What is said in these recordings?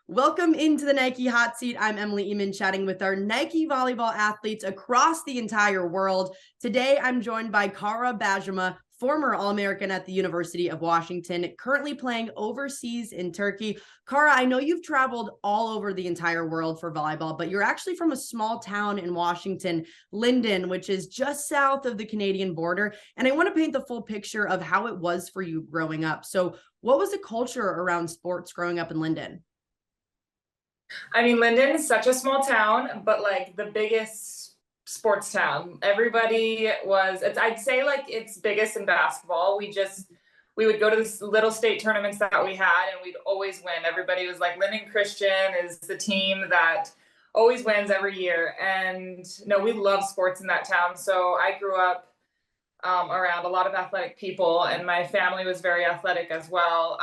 Welcome into the Nike Hot Seat. I'm Emily Eman, chatting with our Nike volleyball athletes across the entire world. Today, I'm joined by Kara Bajema, former All-American at the University of Washington, currently playing overseas in Turkey. Kara, I know you've traveled all over the entire world for volleyball, but you're actually from a small town in Washington, Linden, which is just south of the Canadian border. And I want to paint the full picture of how it was for you growing up. So what was the culture around sports growing up in Linden? I mean, Linden is such a small town, but like the biggest sports town. I'd say like it's biggest in basketball. We would go to this little state tournaments that we had and we'd always win. Everybody was like, Linden Christian is the team that always wins every year. And no, we love sports in that town. So I grew up around a lot of athletic people, and my family was very athletic as well.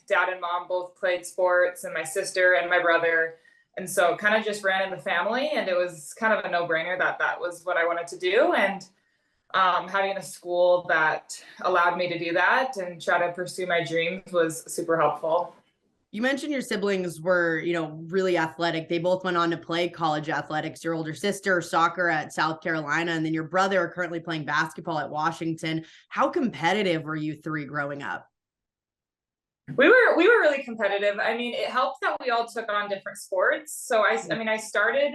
Dad and mom both played sports, and my sister and my brother. And so it kind of just ran in the family, and it was kind of a no-brainer that that was what I wanted to do. And having a school that allowed me to do that and try to pursue my dreams was super helpful. You mentioned your siblings were, really athletic. They both went on to play college athletics. Your older sister, soccer at South Carolina, and then your brother currently playing basketball at Washington. How competitive were you three growing up? We were really competitive. I mean, it helped that we all took on different sports. So I started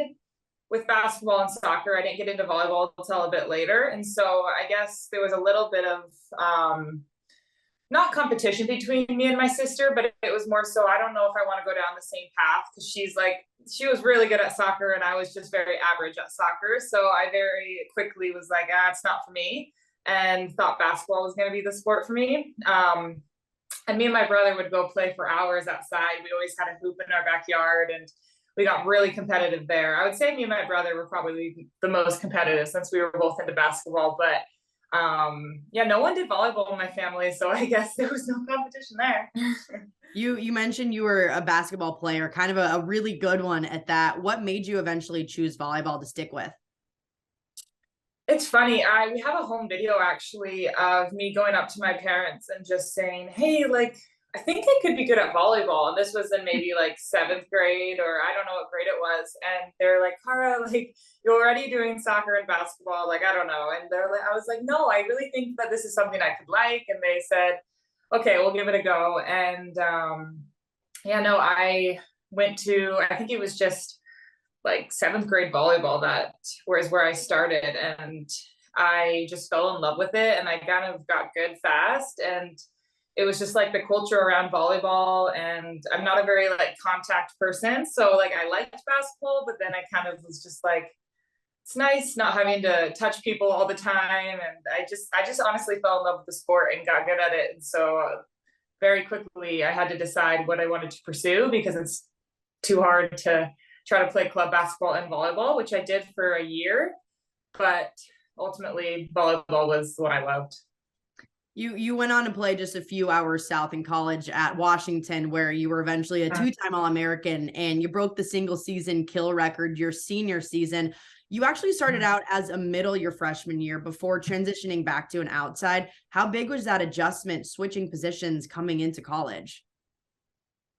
with basketball and soccer. I didn't get into volleyball until a bit later. And so I guess there was a little bit of not competition between me and my sister, but it was more so I don't know if I want to go down the same path, because she was really good at soccer and I was just very average at soccer. So I very quickly was like, it's not for me, and thought basketball was going to be the sport for me. And me and my brother would go play for hours outside. We always had a hoop in our backyard, and we got really competitive there. I would say me and my brother were probably the most competitive since we were both into basketball. But no one did volleyball in my family, so I guess there was no competition there. You mentioned you were a basketball player, kind of a really good one at that. What made you eventually choose volleyball to stick with? It's funny. We have a home video actually of me going up to my parents and just saying, "Hey, like I think I could be good at volleyball." And this was in maybe like seventh grade, or I don't know what grade it was. And they're like, "Kara, like you're already doing soccer and basketball. Like I don't know." And I was like, "No, I really think that this is something I could like." And they said, "Okay, we'll give it a go." And I went to, I think it was just like seventh grade volleyball that was where I started, and I just fell in love with it, and I kind of got good fast. And it was just like the culture around volleyball, and I'm not a very like contact person, so like I liked basketball, but then I kind of was just like, it's nice not having to touch people all the time. And I just honestly fell in love with the sport and got good at it. And so very quickly I had to decide what I wanted to pursue, because it's too hard to try to play club basketball and volleyball, which I did for a year, but ultimately volleyball was what I loved. You went on to play just a few hours south in college at Washington, where you were eventually a two-time All-American, and you broke the single season kill record your senior season. You actually started out as a middle your freshman year before transitioning back to an outside. How big was that adjustment, switching positions coming into college?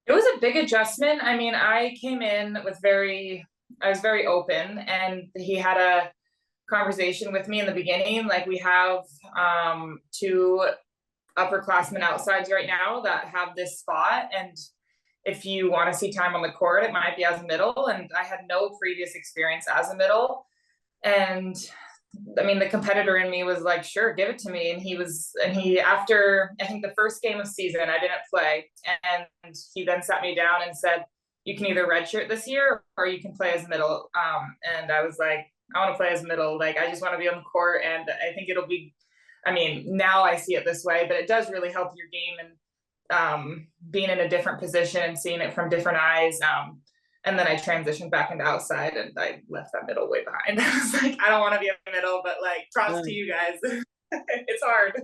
It was a big adjustment. I mean, I came in I was very open, and he had a conversation with me in the beginning. Like we have two upperclassmen outsides right now that have this spot. And if you want to see time on the court, it might be as a middle. And I had no previous experience as a middle. And I mean, the competitor in me was like, sure, give it to me. After I think the first game of season, I didn't play. And he then sat me down and said, you can either redshirt this year or you can play as middle. And I was like, I want to play as middle. Like, I just want to be on the court. And I think now I see it this way, but it does really help your game, and being in a different position and seeing it from different eyes. And then I transitioned back into outside, and I left that middle way behind. I was like, I don't want to be in the middle, but like, props to you guys. It's hard.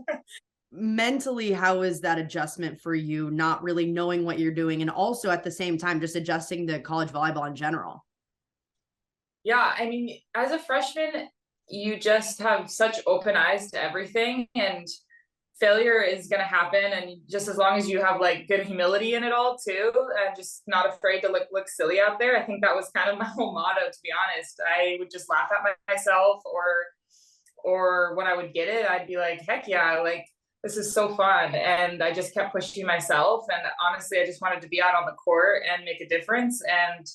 Mentally, how is that adjustment for you, not really knowing what you're doing, and also at the same time just adjusting to college volleyball in general? Yeah, I mean, as a freshman, you just have such open eyes to everything. And failure is going to happen, and just as long as you have like good humility in it all too, and just not afraid to look silly out there. I think that was kind of my whole motto, to be honest. I would just laugh at myself, or when I would get it, I'd be like, heck yeah, like this is so fun. And I just kept pushing myself, and honestly I just wanted to be out on the court and make a difference. And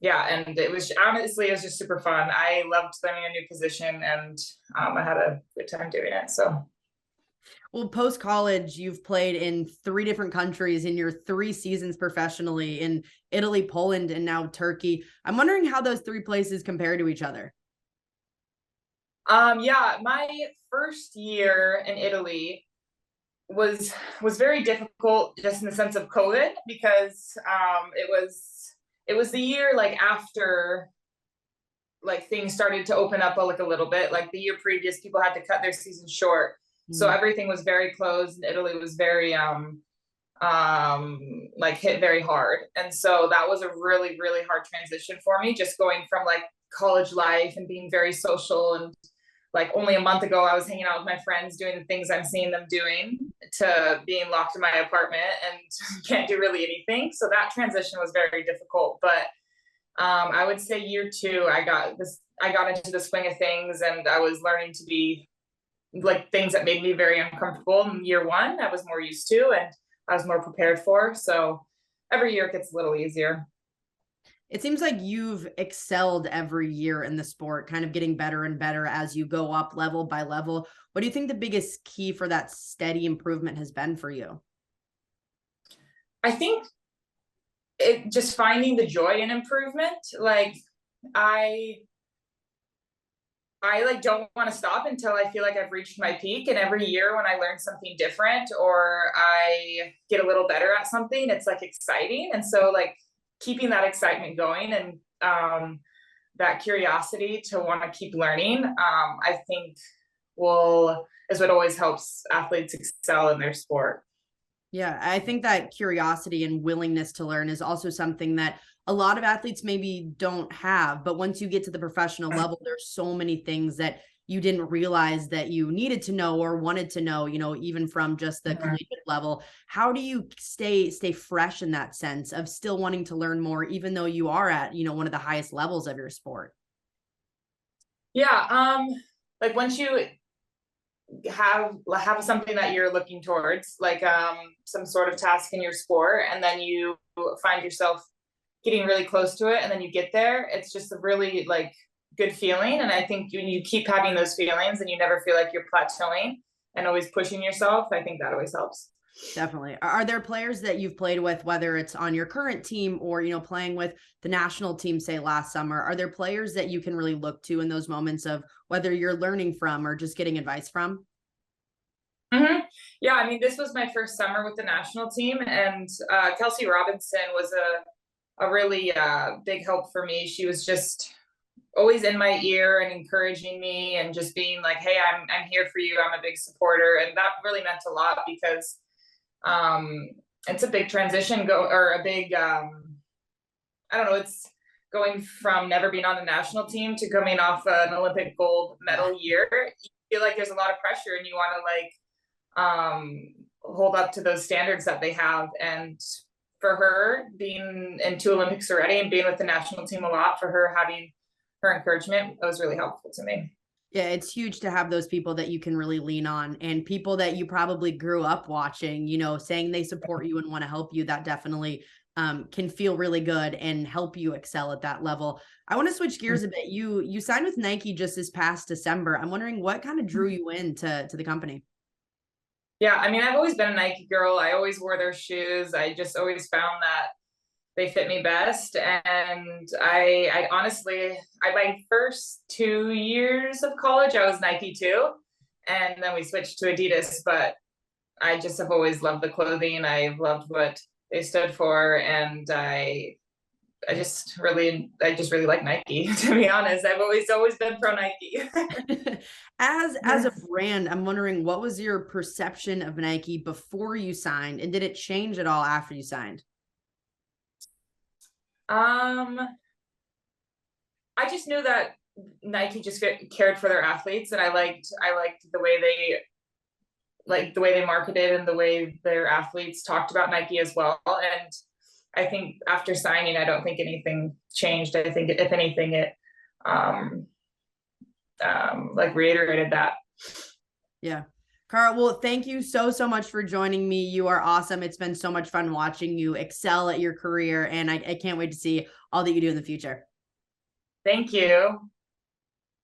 yeah, and it was just super fun. I loved learning a new position, and I had a good time doing it. So, well, post college, you've played in 3 different countries in your 3 seasons professionally, in Italy, Poland, and now Turkey. I'm wondering how those 3 places compare to each other. yeah, my first year in Italy was very difficult, just in the sense of COVID, because it was the year like after like things started to open up like a little bit. Like the year previous, people had to cut their season short, so everything was very closed, and Italy was very like hit very hard. And so that was a really hard transition for me, just going from like college life and being very social, and like only a month ago I was hanging out with my friends doing the things I'm seeing them doing, to being locked in my apartment and can't do really anything. So that transition was very difficult. But I would say year 2, I got into the swing of things, and I was learning to be like things that made me very uncomfortable in year 1, I was more used to, and I was more prepared for. So every year it gets a little easier. It seems like you've excelled every year in the sport, kind of getting better and better as you go up level by level. What do you think the biggest key for that steady improvement has been for you? I think it just finding the joy in improvement. Like I like don't want to stop until I feel like I've reached my peak. And every year when I learn something different, or I get a little better at something, it's like exciting. And so like keeping that excitement going, and that curiosity to want to keep learning, I think is what always helps athletes excel in their sport. Yeah, I think that curiosity and willingness to learn is also something that a lot of athletes maybe don't have. But once you get to the professional level, there's so many things that you didn't realize that you needed to know or wanted to know, even from just the collegiate level. How do you stay fresh in that sense of still wanting to learn more, even though you are at, one of the highest levels of your sport? Yeah, like once you have something that you're looking towards, like some sort of task in your sport, and then you find yourself getting really close to it, and then you get there, it's just a really like good feeling. And I think when you keep having those feelings and you never feel like you're plateauing and always pushing yourself, I think that always helps. Definitely. Are there players that you've played with, whether it's on your current team or, playing with the national team, say last summer, are there players that you can really look to in those moments of whether you're learning from or just getting advice from? Yeah, I mean, this was my first summer with the national team, and Kelsey Robinson was a really big help for me. She was just always in my ear and encouraging me, and just being like, hey, I'm here for you, I'm a big supporter. And that really meant a lot, because it's a big transition or a big I don't know, it's going from never being on the national team to coming off an Olympic gold medal year. You feel like there's a lot of pressure, and you want to like hold up to those standards that they have. And for her, being in 2 Olympics already and being with the national team a lot, for her having her encouragement, that was really helpful to me. Yeah, it's huge to have those people that you can really lean on, and people that you probably grew up watching, saying they support you and want to help you. That definitely can feel really good and help you excel at that level. I want to switch gears a bit. You signed with Nike just this past December. I'm wondering what kind of drew you into the company. Yeah, I mean, I've always been a Nike girl. I always wore their shoes. I just always found that they fit me best. And I honestly, my first 2 years of college, I was Nike too. And then we switched to Adidas, but I just have always loved the clothing. I've loved what they stood for. And I just really like Nike, to be honest. I've always been pro Nike. As a brand, I'm wondering, what was your perception of Nike before you signed, and did it change at all after you signed? I just knew that Nike just cared for their athletes, and I liked the way like the way they marketed and the way their athletes talked about Nike as well. And I think after signing, I don't think anything changed. I think if anything, it like reiterated that. Yeah. Cara, well, thank you so much for joining me. You are awesome. It's been so much fun watching you excel at your career, and I can't wait to see all that you do in the future. Thank you.